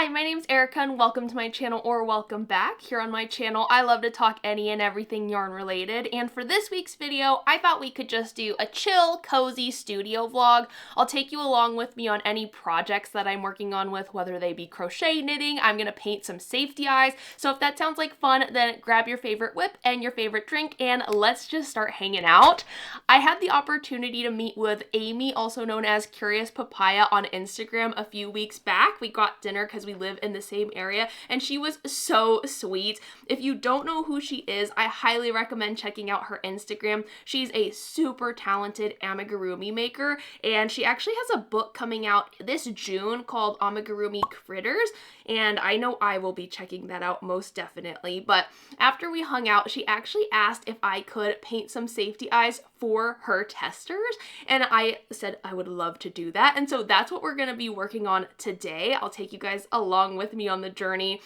Hi, my name's Erica and welcome to my channel, or welcome back. Here on my channel, I love to talk any and everything yarn related, and for this week's video, I thought we could just do a chill, cozy studio vlog. I'll take you along with me on any projects that I'm working on with, whether they be crochet, knitting. I'm gonna paint some safety eyes, so if that sounds like fun, then grab your favorite whip and your favorite drink, and let's just start hanging out. I had the opportunity to meet with Amy, also known as Curious Papaya, on Instagram a few weeks back. We got dinner because we live in the same area, and she was so sweet. If you don't know who she is, I highly recommend checking out her Instagram. She's a super talented amigurumi maker, and she actually has a book coming out this June called Amigurumi Critters, and I know I will be checking that out most definitely. But after we hung out, she actually asked if I could paint some safety eyes for her testers, and I said I would love to do that, and so that's what we're going to be working on today. I'll take you guys along with me on the journey.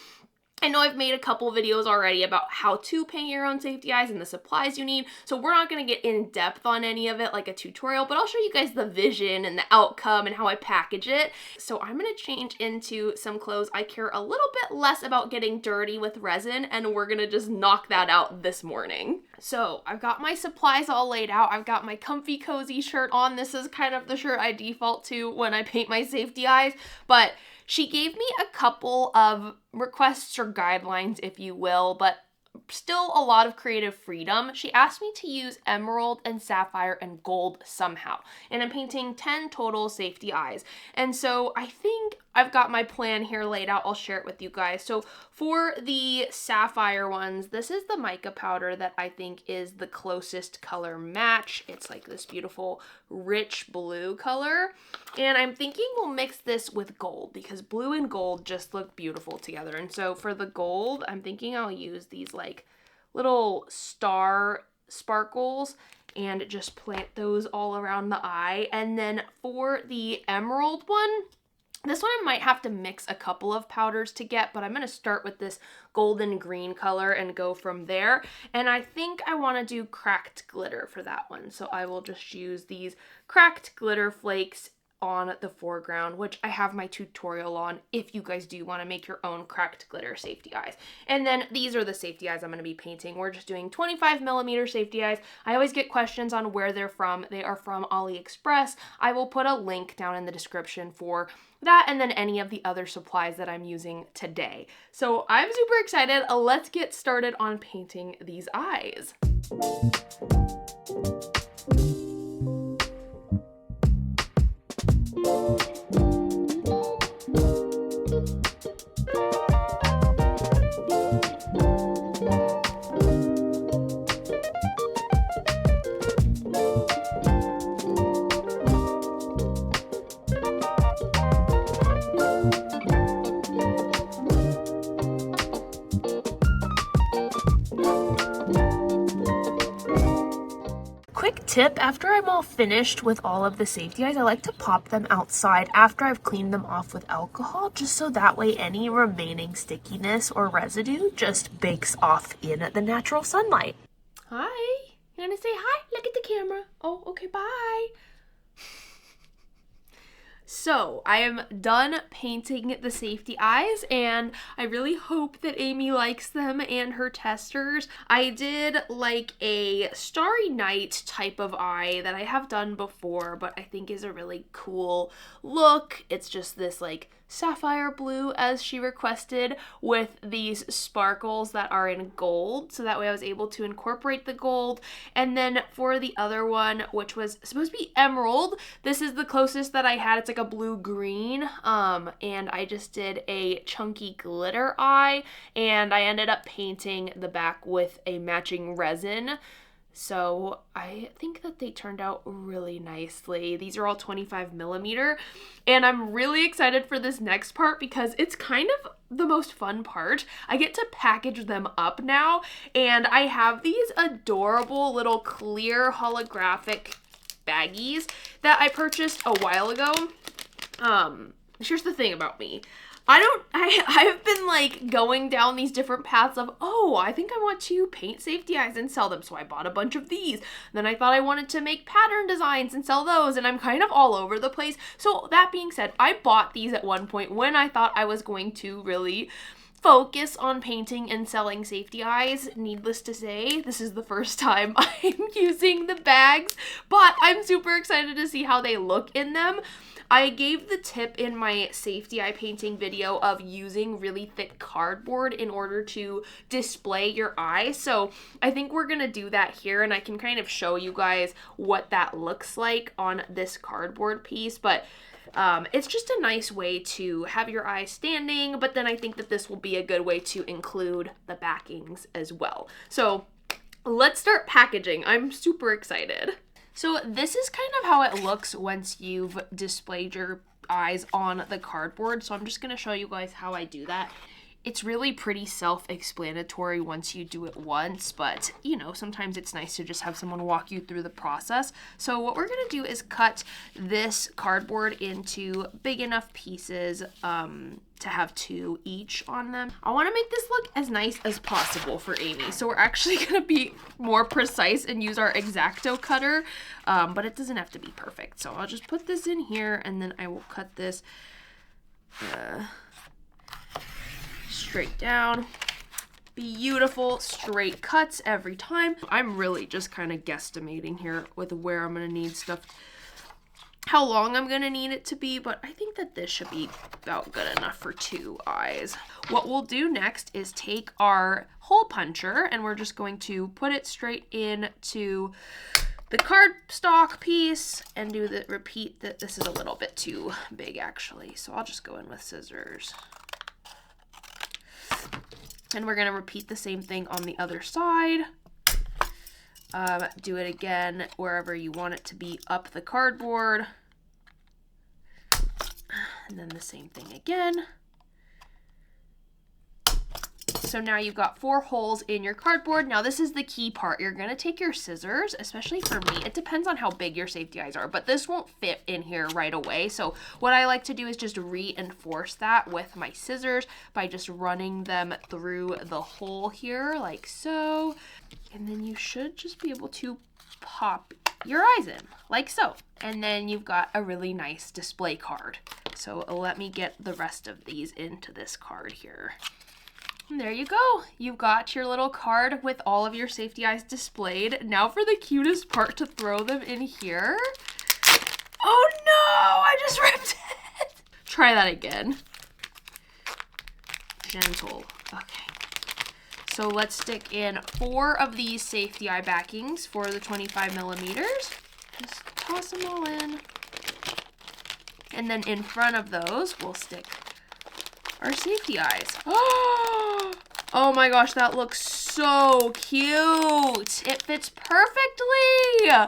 I know I've made a couple videos already about how to paint your own safety eyes and the supplies you need, so we're not going to get in depth on any of it like a tutorial, but I'll show you guys the vision and the outcome and how I package it. So I'm going to change into some clothes I care a little bit less about getting dirty with resin, and we're going to just knock that out this morning. So I've got my supplies all laid out. I've got my comfy cozy shirt on. This is kind of the shirt I default to when I paint my safety eyes, but she gave me a couple of requests or guidelines, if you will, but still a lot of creative freedom. She asked me to use emerald and sapphire and gold somehow, and I'm painting 10 total safety eyes. And so I think I've got my plan here laid out. I'll share it with you guys. So for the sapphire ones, this is the mica powder that I think is the closest color match. It's like this beautiful rich blue color, and I'm thinking we'll mix this with gold because blue and gold just look beautiful together. And so for the gold, I'm thinking I'll use these like little star sparkles and just plant those all around the eye. And then for the emerald one, this one I might have to mix a couple of powders to get, but I'm going to start with this golden green color and go from there. And I think I want to do cracked glitter for that one. So I will just use these cracked glitter flakes on the foreground, which I have my tutorial on if you guys do want to make your own cracked glitter safety eyes. And then these are the safety eyes I'm going to be painting. We're just doing 25mm safety eyes. I always get questions on where they're from. They are from AliExpress. I will put a link down in the description for that, and then any of the other supplies that I'm using today. So I'm super excited. Let's get started on painting these eyes. Tip, after I'm all finished with all of the safety eyes, I like to pop them outside after I've cleaned them off with alcohol, just so that way any remaining stickiness or residue just bakes off in the natural sunlight. Hi, you gonna say hi? Look at the camera. Oh, okay, bye. So I am done painting the safety eyes, and I really hope that Amy likes them and her testers. I did like a Starry Night type of eye that I have done before, but I think is a really cool look. It's just this like sapphire blue as she requested with these sparkles that are in gold, so that way I was able to incorporate the gold. And then for the other one, which was supposed to be emerald, this is the closest that I had. It's like a blue green, and I just did a chunky glitter eye, and I ended up painting the back with a matching resin. So I think that they turned out really nicely. These are all 25mm, and I'm really excited for this next part because it's kind of the most fun part. I get to package them up now, and I have these adorable little clear holographic baggies that I purchased a while ago. Here's the thing about me. I've been like going down these different paths of, oh, I think I want to paint safety eyes and sell them. So I bought a bunch of these. Then I thought I wanted to make pattern designs and sell those. And I'm kind of all over the place. So that being said, I bought these at one point when I thought I was going to really focus on painting and selling safety eyes. Needless to say, this is the first time I'm using the bags, but I'm super excited to see how they look in them. I gave the tip in my safety eye painting video of using really thick cardboard in order to display your eye. So I think we're gonna do that here, and I can kind of show you guys what that looks like on this cardboard piece. But it's just a nice way to have your eye standing, but then I think that this will be a good way to include the backings as well. So let's start packaging. I'm super excited. So this is kind of how it looks once you've displayed your eyes on the cardboard. So I'm just going to show you guys how I do that. It's really pretty self-explanatory once you do it once, but you know, sometimes it's nice to just have someone walk you through the process. So what we're gonna do is cut this cardboard into big enough pieces to have 2 each on them. I wanna make this look as nice as possible for Amy, so we're actually gonna be more precise and use our X-Acto cutter, but it doesn't have to be perfect. So I'll just put this in here, and then I will cut this straight down. Beautiful straight cuts every time. I'm really just kind of guesstimating here with where I'm gonna need stuff, how long I'm gonna need it to be, but I think that this should be about good enough for 2 eyes. What we'll do next is take our hole puncher, and we're just going to put it straight into the cardstock piece and do the repeat that. This is a little bit too big actually, so I'll just go in with scissors. And we're going to repeat the same thing on the other side. Do it again wherever you want it to be up the cardboard. And then the same thing again. So now you've got 4 holes in your cardboard. Now this is the key part. You're going to take your scissors, especially for me. It depends on how big your safety eyes are, but this won't fit in here right away. So what I like to do is just reinforce that with my scissors by just running them through the hole here like so. And then you should just be able to pop your eyes in like so. And then you've got a really nice display card. So let me get the rest of these into this card here. And there you go. You've got your little card with all of your safety eyes displayed. Now for the cutest part, to throw them in here. Oh no, I just ripped it. Try that again. Gentle. Okay. So let's stick in 4 of these safety eye backings for the 25 millimeters. Just toss them all in. And then in front of those, we'll stick our safety eyes. Oh my gosh, that looks so cute. It fits perfectly.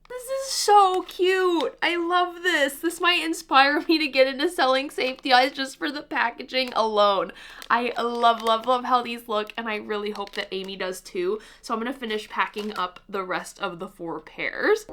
This is so cute. I love this. This might inspire me to get into selling safety eyes just for the packaging alone. I love, love, love how these look, and I really hope that Amy does too. So I'm gonna finish packing up the rest of the 4 pairs.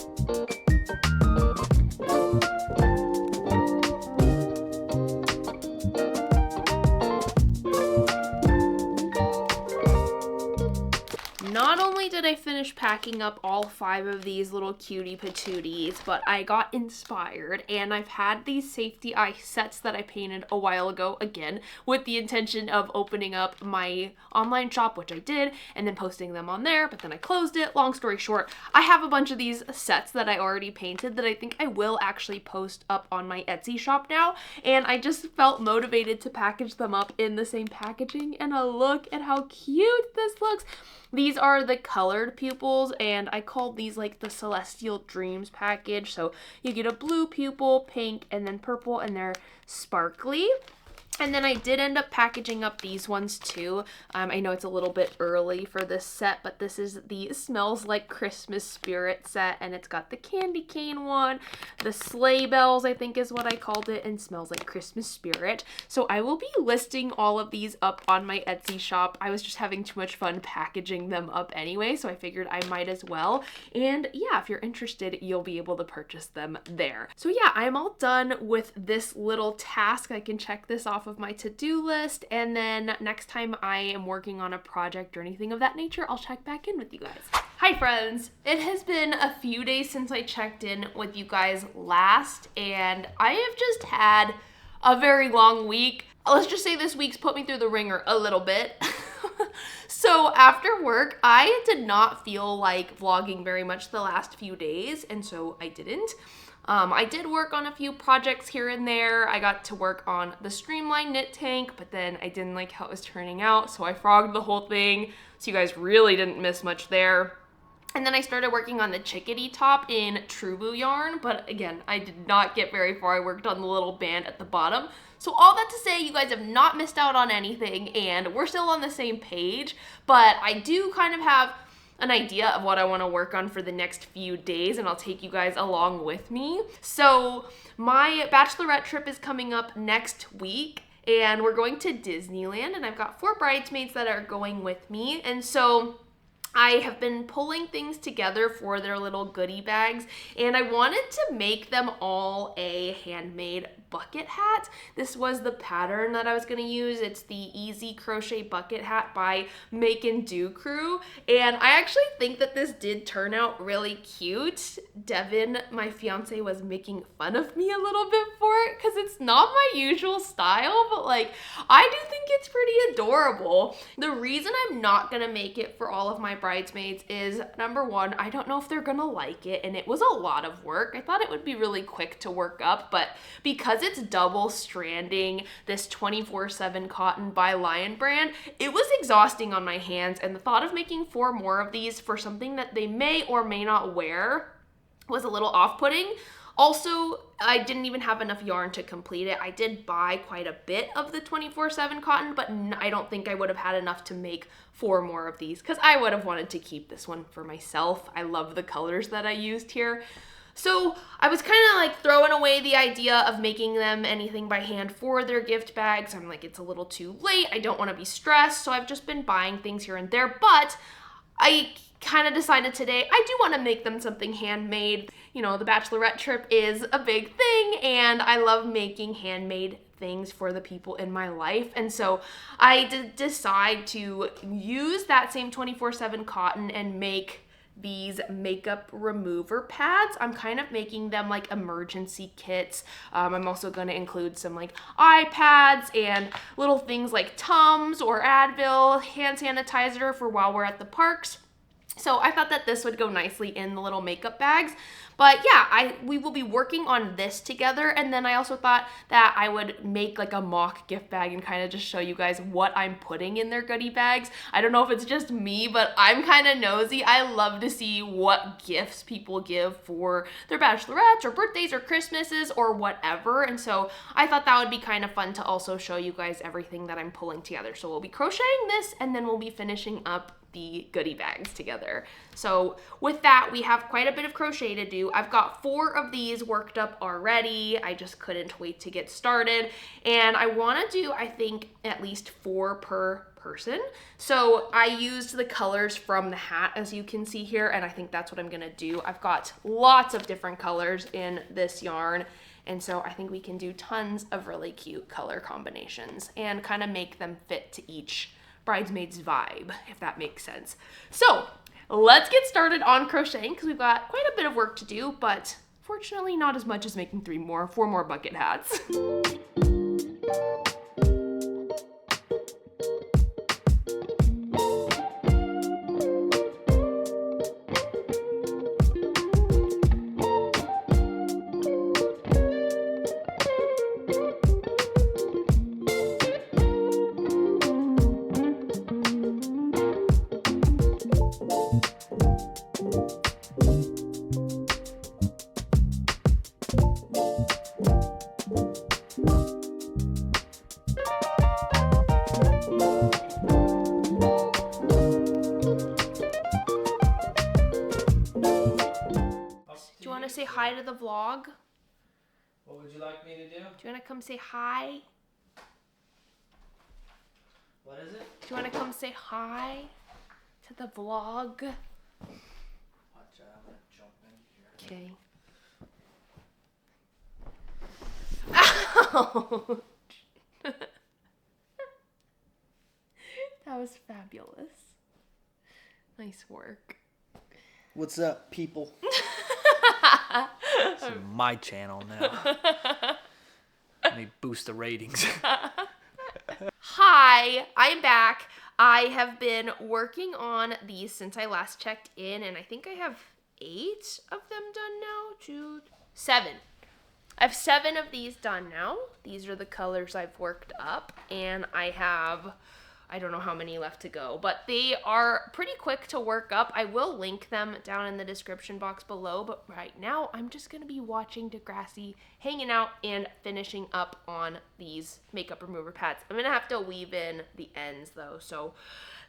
Not only did I finish packing up all 5 of these little cutie patooties, but I got inspired, and I've had these safety eye sets that I painted a while ago, again, with the intention of opening up my online shop, which I did, and then posting them on there, but then I closed it. Long story short, I have a bunch of these sets that I already painted that I think I will actually post up on my Etsy shop now, and I just felt motivated to package them up in the same packaging, and look at how cute this looks. These are the colored pupils, and I called these like the Celestial Dreams package. So you get a blue pupil, pink, and then purple, and they're sparkly. And then I did end up packaging up these ones too. I know it's a little bit early for this set, but this is the Smells Like Christmas Spirit set, and it's got the candy cane one, the sleigh bells I think is what I called it, and Smells Like Christmas Spirit. So I will be listing all of these up on my Etsy shop. I was just having too much fun packaging them up anyway, so I figured I might as well. And yeah, if you're interested, you'll be able to purchase them there. So yeah, I'm all done with this little task. I can check this off of my to-do list, and then next time I am working on a project or anything of that nature, I'll check back in with you guys. Hi friends! It has been a few days since I checked in with you guys last, and I have just had a very long week. Let's just say this week's put me through the ringer a little bit. So after work, I did not feel like vlogging very much the last few days, and so I didn't. I did work on a few projects here and there. I got to work on the Streamline knit tank, but then I didn't like how it was turning out, so I frogged the whole thing, so you guys really didn't miss much there. And then I started working on the chickadee top in Trubu yarn, but again, I did not get very far. I worked on the little band at the bottom. So all that to say, you guys have not missed out on anything, and we're still on the same page, but I do kind of have an idea of what I want to work on for the next few days, and I'll take you guys along with me. So my bachelorette trip is coming up next week, and we're going to Disneyland, and I've got 4 bridesmaids that are going with me, and so I have been pulling things together for their little goodie bags, and I wanted to make them all a handmade bucket hat. This was the pattern that I was going to use. It's the Easy Crochet Bucket Hat by Make and Do Crew, and I actually think that this did turn out really cute. Devin, my fiance, was making fun of me a little bit for it because it's not my usual style, but like I do think it's pretty adorable. The reason I'm not going to make it for all of my bridesmaids is, number one, I don't know if they're gonna like it, and it was a lot of work. I thought it would be really quick to work up, but because it's double stranding this 24/7 cotton by Lion Brand, it was exhausting on my hands, and the thought of making 4 more of these for something that they may or may not wear was a little off-putting. Also, I didn't even have enough yarn to complete it. I did buy quite a bit of the 24/7 cotton, but I don't think I would have had enough to make 4 more of these because I would have wanted to keep this one for myself. I love the colors that I used here. So I was kind of like throwing away the idea of making them anything by hand for their gift bags. I'm like, it's a little too late. I don't want to be stressed. So I've just been buying things here and there, but I kind of decided today I do want to make them something handmade. You know, the bachelorette trip is a big thing, and I love making handmade things for the people in my life. And so I did decide to use that same 24/7 cotton and make these makeup remover pads. I'm kind of making them like emergency kits. I'm also going to include some like iPads and little things like Tums or Advil, hand sanitizer for while we're at the parks. So I thought that this would go nicely in the little makeup bags. But yeah, we will be working on this together, and then I also thought that I would make like a mock gift bag and kind of just show you guys what I'm putting in their goodie bags. I don't know if it's just me, but I'm kind of nosy. I love to see what gifts people give for their bachelorettes or birthdays or Christmases or whatever, and so I thought that would be kind of fun to also show you guys everything that I'm pulling together. So we'll be crocheting this, and then we'll be finishing up the goodie bags together. So with that, we have quite a bit of crochet to do. I've got 4 of these worked up already. I just couldn't wait to get started. And I want to do, I think, at least 4 per person. So I used the colors from the hat, as you can see here, and I think that's what I'm gonna do. I've got lots of different colors in this yarn, and so I think we can do tons of really cute color combinations and kind of make them fit to each bridesmaid's vibe, if that makes sense. So let's get started on crocheting because we've got quite a bit of work to do, but fortunately not as much as making 4 more bucket hats. hi to the vlog? What would you like me to do? Do you want to come say hi? What is it? Do you want to come say hi to the vlog? Watch out, I'm gonna jump in here. Okay. Ouch. That was fabulous. Nice work. What's up, people? This is my channel now. Let me boost the ratings. Hi, I'm back. I have been working on these since I last checked in, and I think I have 8 of them done now. 7. I have 7 of these done now. These are the colors I've worked up, and I have, I don't know how many left to go, but they are pretty quick to work up. I will link them down in the description box below, but right now I'm just going to be watching Degrassi, hanging out, and finishing up on these makeup remover pads. I'm going to have to weave in the ends though, so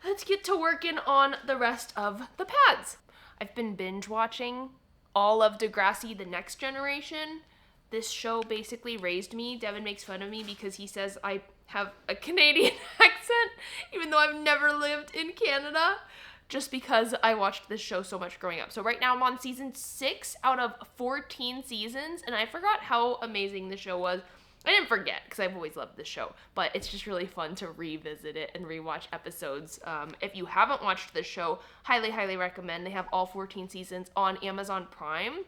let's get to working on the rest of the pads. I've been binge watching all of Degrassi, The Next Generation. This show basically raised me. Devin makes fun of me because he says I have a Canadian accent, even though I've never lived in Canada, just because I watched this show so much growing up. So right now I'm on season 6 out of 14 seasons, and I forgot how amazing the show was. I didn't forget, because I've always loved this show, but it's just really fun to revisit it and rewatch episodes. If you haven't watched this show, highly, highly recommend. They have all 14 seasons on Amazon Prime.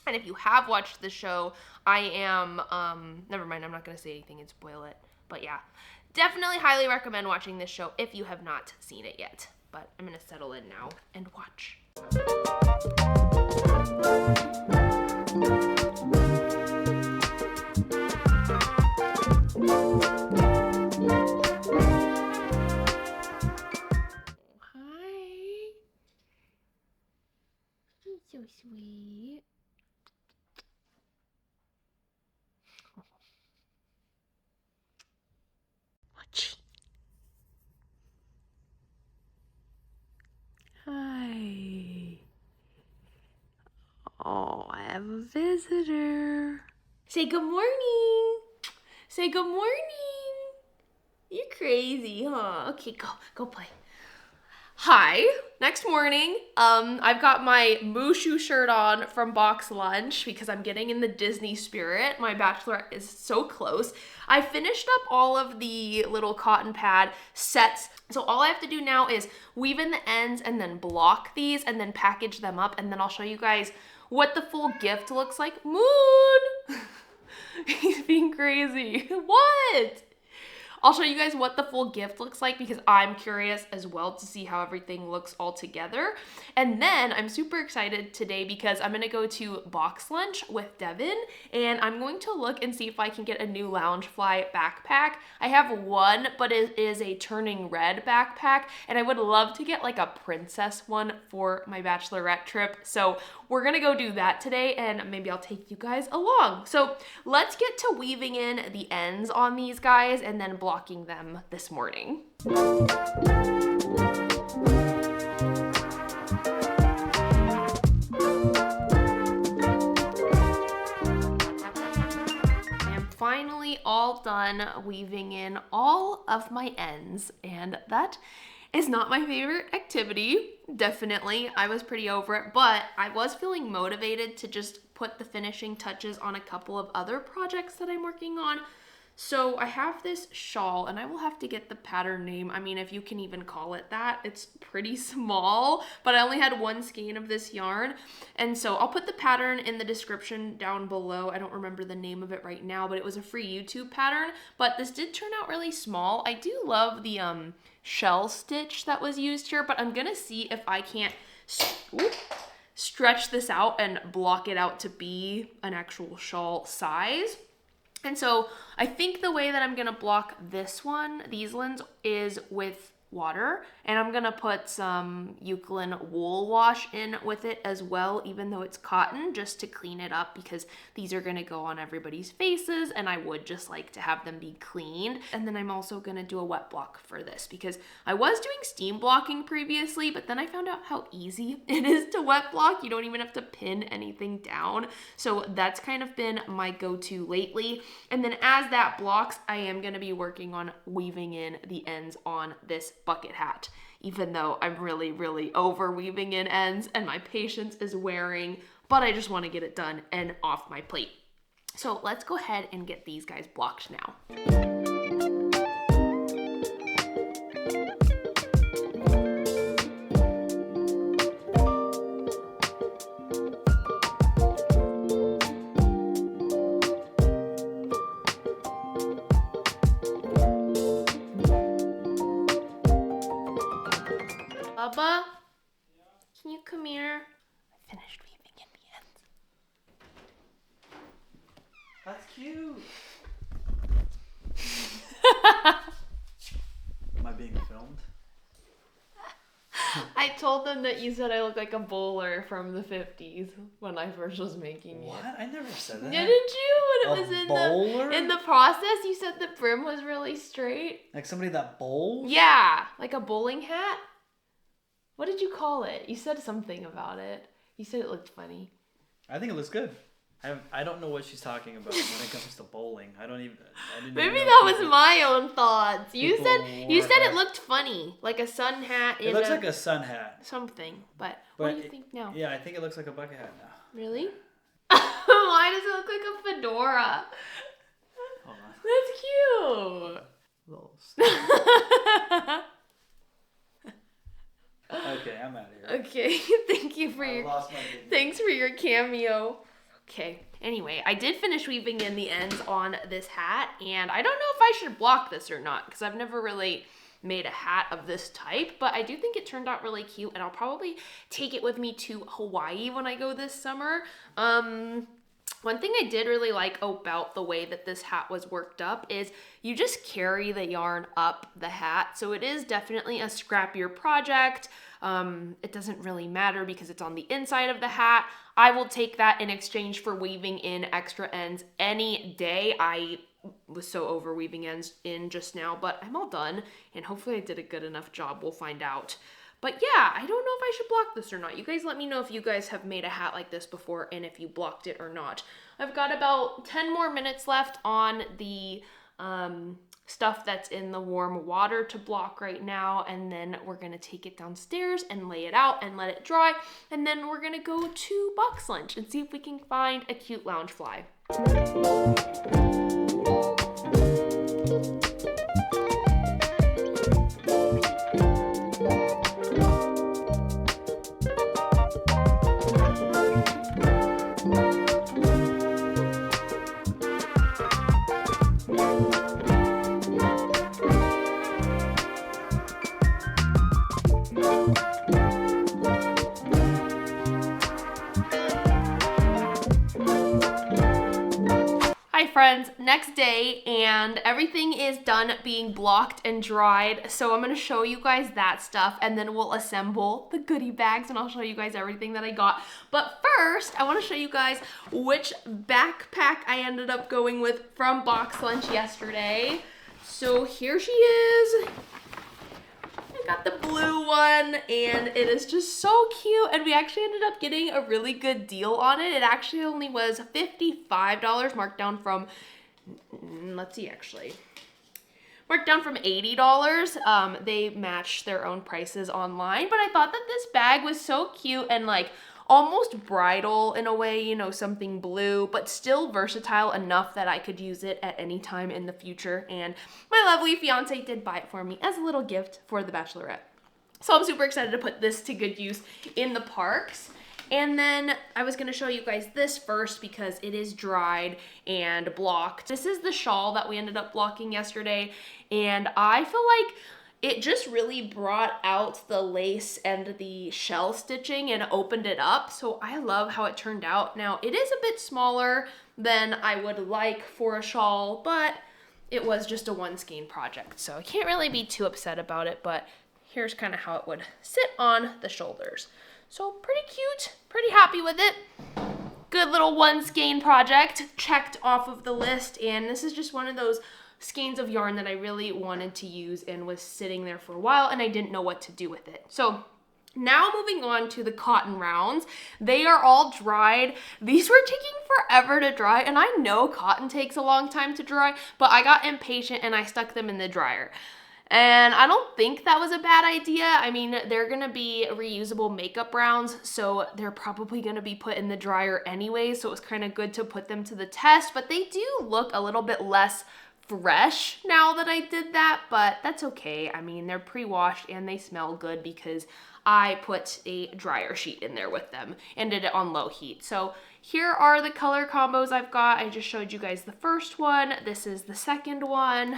And if you have watched the show, I am, never mind, I'm not going to say anything and spoil it. But yeah, definitely highly recommend watching this show if you have not seen it yet. But I'm going to settle in now and watch. Hi. You're so sweet. Hi. Oh, I have a visitor. Say good morning. Say good morning. You're crazy, huh? Okay, go play. Hi, next morning, I've got my Mushu shirt on from Box Lunch because I'm getting in the Disney spirit. My bachelorette is so close. I finished up all of the little cotton pad sets, so all I have to do now is weave in the ends and then block these and then package them up, and then I'll show you guys what the full gift looks like. Moon! He's being crazy. What? I'll show you guys what the full gift looks like because I'm curious as well to see how everything looks all together. And then I'm super excited today because I'm gonna go to Box Lunch with Devin and I'm going to look and see if I can get a new Loungefly backpack. I have one, but it is a turning red backpack and I would love to get like a princess one for my bachelorette trip. So we're gonna go do that today and maybe I'll take you guys along. So let's get to weaving in the ends on these guys and then blocking them this morning. I'm finally all done weaving in all of my ends, and that is not my favorite activity, definitely. I was pretty over it, but I was feeling motivated to just put the finishing touches on a couple of other projects that I'm working on. So I have this shawl, and I will have to get the pattern name. I mean, if you can even call it that. It's pretty small, but I only had one skein of this yarn. And so I'll put the pattern in the description down below. I don't remember the name of it right now, but it was a free YouTube pattern. But this did turn out really small. I do love the shell stitch that was used here, but I'm gonna see if I can't stretch this out and block it out to be an actual shawl size. And so I think the way that I'm gonna block this one, these ones, is with water, and I'm gonna put some Eucalyptus wool wash in with it as well, even though it's cotton, just to clean it up, because these are gonna go on everybody's faces and I would just like to have them be cleaned. And then I'm also gonna do a wet block for this, because I was doing steam blocking previously, but then I found out how easy it is to wet block. You don't even have to pin anything down. So that's kind of been my go-to lately. And then as that blocks, I am gonna be working on weaving in the ends on this bucket hat, even though I'm really over weaving in ends and my patience is wearing, but I just want to get it done and off my plate. So let's go ahead and get these guys blocked now. Bubba, can you come here? I finished weaving in the ends. That's cute. Am I being filmed? I told them that you said I look like a bowler from the 50s when I first was making What? it. I never said that. Didn't you? When it A was bowler? in the process, you said the brim was really straight. Like somebody that bowls? Yeah, like a bowling hat. What did you call it? You said something about it. You said it looked funny. I think it looks good. I don't know what she's talking about when it comes to bowling. I didn't Maybe even that know was my own thoughts. You people said wore it hats. looked funny, like a sun hat. It looks like a sun hat. something. But what do you think now? Yeah, I think it looks like a bucket hat now. Really? Why does it look like a fedora? Hold on. That's cute. Little Okay, I'm out of here. Okay, thank you for I lost my video. thanks for your cameo. Okay, anyway, I did finish weaving in the ends on this hat, and I don't know if I should block this or not, because I've never really made a hat of this type, but I do think it turned out really cute, and I'll probably take it with me to Hawaii when I go this summer. One thing I did really like about the way that this hat was worked up is you just carry the yarn up the hat. So it is definitely a scrappier project. It doesn't really matter because it's on the inside of the hat. I will take that in exchange for weaving in extra ends any day. I was so over weaving ends in just now, but I'm all done, and hopefully I did a good enough job. We'll find out. But yeah, I don't know if I should block this or not. You guys let me know if you guys have made a hat like this before and if you blocked it or not. I've got about 10 more minutes left on the stuff that's in the warm water to block right now, and then we're gonna take it downstairs and lay it out and let it dry, and then we're gonna go to box lunch and see if we can find a cute lounge fly. Friends, next day, and everything is done being blocked and dried, so I'm going to show you guys that stuff, and then we'll assemble the goodie bags, and I'll show you guys everything that I got. But first, I want to show you guys which backpack I ended up going with from box lunch yesterday. So here she is. I got the blue one, and it is just so cute, and we actually ended up getting a really good deal on it. It actually only was $55, marked down from, let's see, actually, marked down from $80. They matched their own prices online, but I thought that this bag was so cute and like almost bridal in a way, you know, something blue, but still versatile enough that I could use it at any time in the future. And my lovely fiance did buy it for me as a little gift for the bachelorette. So I'm super excited to put this to good use in the parks. And then I was gonna show you guys this first because it is dried and blocked. This is the shawl that we ended up blocking yesterday, and I feel like it just really brought out the lace and the shell stitching and opened it up. So I love how it turned out. Now, it is a bit smaller than I would like for a shawl, but it was just a one skein project. So I can't really be too upset about it, but here's kind of how it would sit on the shoulders. So pretty cute, pretty happy with it. Good little one skein project checked off of the list, and this is just one of those skeins of yarn that I really wanted to use and was sitting there for a while and I didn't know what to do with it. So now moving on to the cotton rounds. They are all dried. These were taking forever to dry, and I know cotton takes a long time to dry, but I got impatient and I stuck them in the dryer. And I don't think that was a bad idea. I mean, they're gonna be reusable makeup rounds, so they're probably gonna be put in the dryer anyway, so it was kind of good to put them to the test, but they do look a little bit less fresh now that I did that, but that's okay. I mean, they're pre-washed and they smell good because I put a dryer sheet in there with them and did it on low heat. So here are the color combos I've got. I just showed you guys the first one. This is the second one.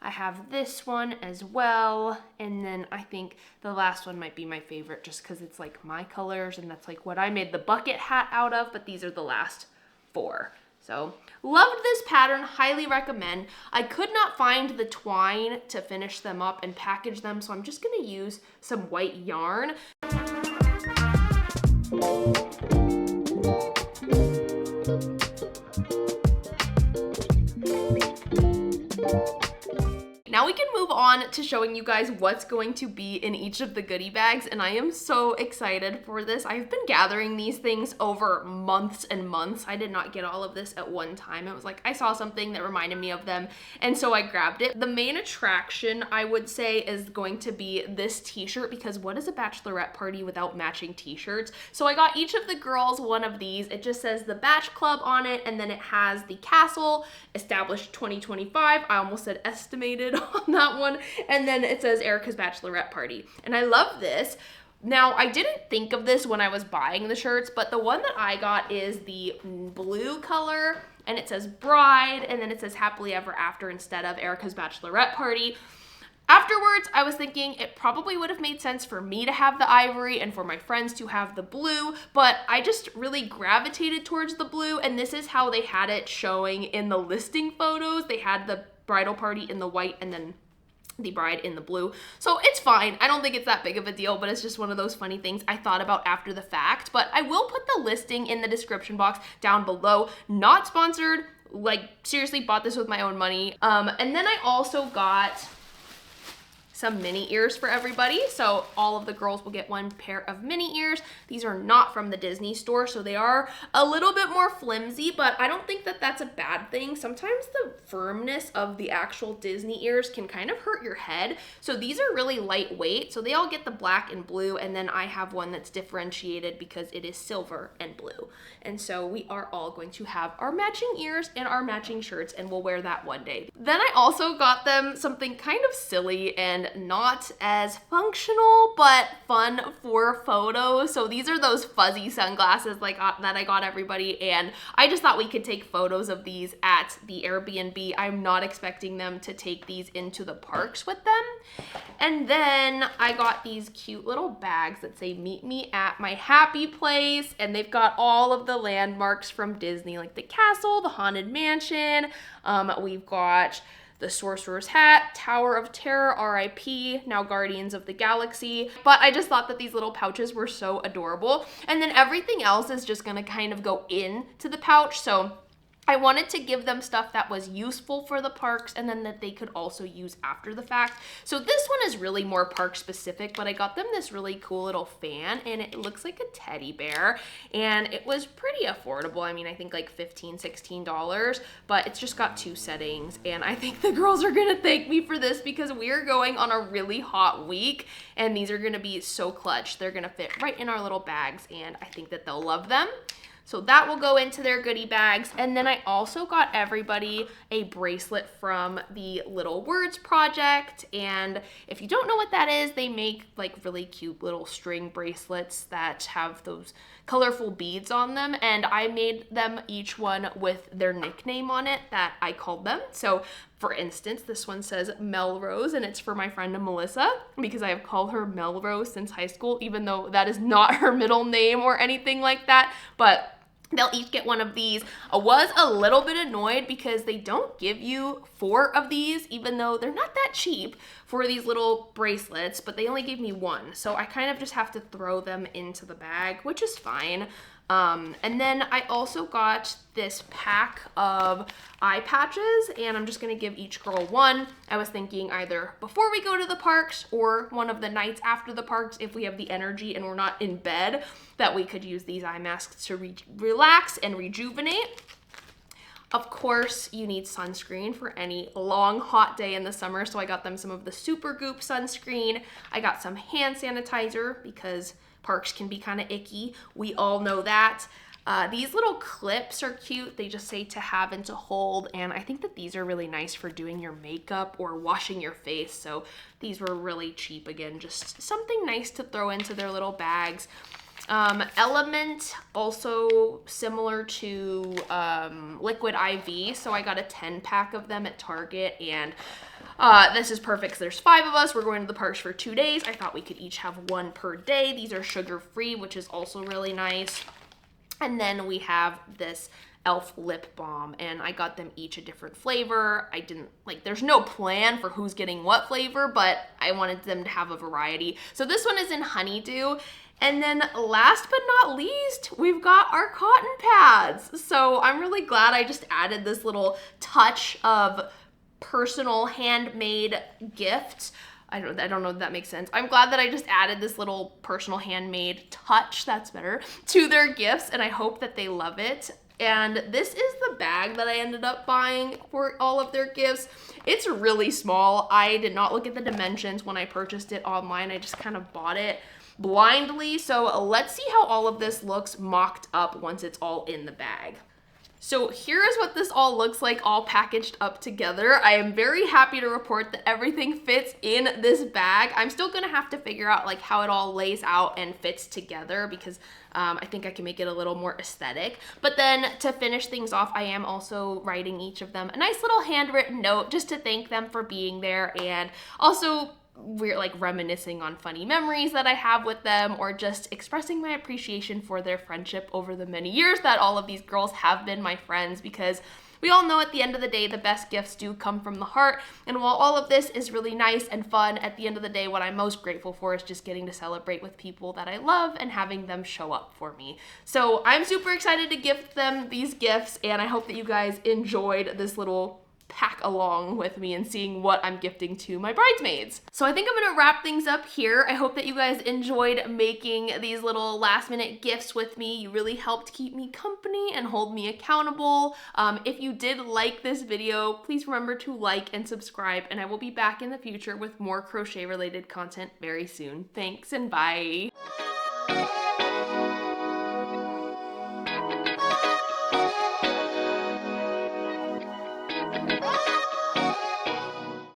I have this one as well, and then I think the last one might be my favorite just because it's like my colors and that's like what I made the bucket hat out of, but these are the last 4. So loved this pattern, highly recommend. I could not find the twine to finish them up and package them, so I'm just gonna use some white yarn. Now we can move on to showing you guys what's going to be in each of the goodie bags, and I am so excited for this. I've been gathering these things over months and months. I did not get all of this at one time. It was like I saw something that reminded me of them, and so I grabbed it. The main attraction, I would say, is going to be this t-shirt, because what is a bachelorette party without matching t-shirts? So I got each of the girls one of these. It just says the Batch Club on it, and then it has the castle, established 2025. I almost said estimated on that one, and then it says Erica's bachelorette party, and I love this. Now, I didn't think of this when I was buying the shirts, but the one that I got is the blue color, and it says bride, and then it says happily ever after instead of Erica's bachelorette party. Afterwards, I was thinking it probably would have made sense for me to have the ivory and for my friends to have the blue, but I just really gravitated towards the blue, and this is how they had it showing in the listing photos. They had the bridal party in the white and then the bride in the blue. So it's fine. I don't think it's that big of a deal, but it's just one of those funny things I thought about after the fact. But I will put the listing in the description box down below. Not sponsored, like seriously bought this with my own money. And then I also got some mini ears for everybody. So all of the girls will get one pair of mini ears. These are not from the Disney store, so they are a little bit more flimsy, but I don't think that that's a bad thing. Sometimes the firmness of the actual Disney ears can kind of hurt your head. So these are really lightweight. So they all get the black and blue, and then I have one that's differentiated because it is silver and blue. And so we are all going to have our matching ears and our matching shirts, and we'll wear that one day. Then I also got them something kind of silly and not as functional, but fun for photos. So these are those fuzzy sunglasses that I got everybody, and I just thought we could take photos of these at the Airbnb. I'm not expecting them to take these into the parks with them. And then I got these cute little bags that say meet me at my happy place, and they've got all of the landmarks from Disney, like the castle, the Haunted Mansion. We've got the Sorcerer's Hat, Tower of Terror, RIP, now Guardians of the Galaxy. But I just thought that these little pouches were so adorable. And then everything else is just gonna kind of go into the pouch. So I wanted to give them stuff that was useful for the parks and then that they could also use after the fact. So this one is really more park specific, but I got them this really cool little fan, and it looks like a teddy bear, and it was pretty affordable. I mean, I think like $15, $16, but it's just got 2 settings, and I think the girls are gonna thank me for this because we're going on a really hot week, and these are gonna be so clutch. They're gonna fit right in our little bags, and I think that they'll love them. So that will go into their goodie bags. And then I also got everybody a bracelet from the Little Words Project. And if you don't know what that is, they make like really cute little string bracelets that have those colorful beads on them. And I made them each one with their nickname on it that I called them. So for instance, this one says Melrose, and it's for my friend Melissa because I have called her Melrose since high school, even though that is not her middle name or anything like that. But They'll each get one of these. I was a little bit annoyed because they don't give you 4 of these, even though they're not that cheap for these little bracelets, but they only gave me 1. So I kind of just have to throw them into the bag, which is fine. And then I also got this pack of eye patches, and I'm just gonna give each girl 1. I was thinking either before we go to the parks or one of the nights after the parks, if we have the energy and we're not in bed, that we could use these eye masks to relax and rejuvenate. Of course, you need sunscreen for any long, hot day in the summer, so I got them some of the Super Goop sunscreen. I got some hand sanitizer because parks can be kind of icky. We all know that. These little clips are cute. They just say to have and to hold, and I think that these are really nice for doing your makeup or washing your face, so these were really cheap. Again, just something nice to throw into their little bags. Element, also similar to Liquid IV, so I got a 10-pack of them at Target, and this is perfect because there's 5 of us. We're going to the parks for 2 days. I thought we could each have 1 per day. These are sugar-free, which is also really nice. And then we have this e.l.f. lip balm, and I got them each a different flavor. I didn't, like, there's no plan for who's getting what flavor, but I wanted them to have a variety. So this one is in honeydew. And then last but not least, we've got our cotton pads. So I'm really glad I just added this little touch of personal handmade gift. I don't know if that makes sense. I'm glad that I just added this little personal handmade touch, that's better, to their gifts, and I hope that they love it. And this is the bag that I ended up buying for all of their gifts. It's really small. I did not look at the dimensions when I purchased it online. I just kind of bought it blindly. So let's see how all of this looks mocked up once it's all in the bag. So here is what this all looks like, all packaged up together. I am very happy to report that everything fits in this bag. I'm still gonna have to figure out like how it all lays out and fits together because I think I can make it a little more aesthetic. But then to finish things off, I am also writing each of them a nice little handwritten note just to thank them for being there, and also we're like reminiscing on funny memories that I have with them, or just expressing my appreciation for their friendship over the many years that all of these girls have been my friends, because we all know at the end of the day, the best gifts do come from the heart. And while all of this is really nice and fun, at the end of the day, what I'm most grateful for is just getting to celebrate with people that I love and having them show up for me. So I'm super excited to gift them these gifts, and I hope that you guys enjoyed this little pack along with me and seeing what I'm gifting to my bridesmaids. So I think I'm gonna wrap things up here. I hope that you guys enjoyed making these little last minute gifts with me. You really helped keep me company and hold me accountable. If you did like this video, please remember to like and subscribe, and I will be back in the future with more crochet related content very soon. Thanks and bye.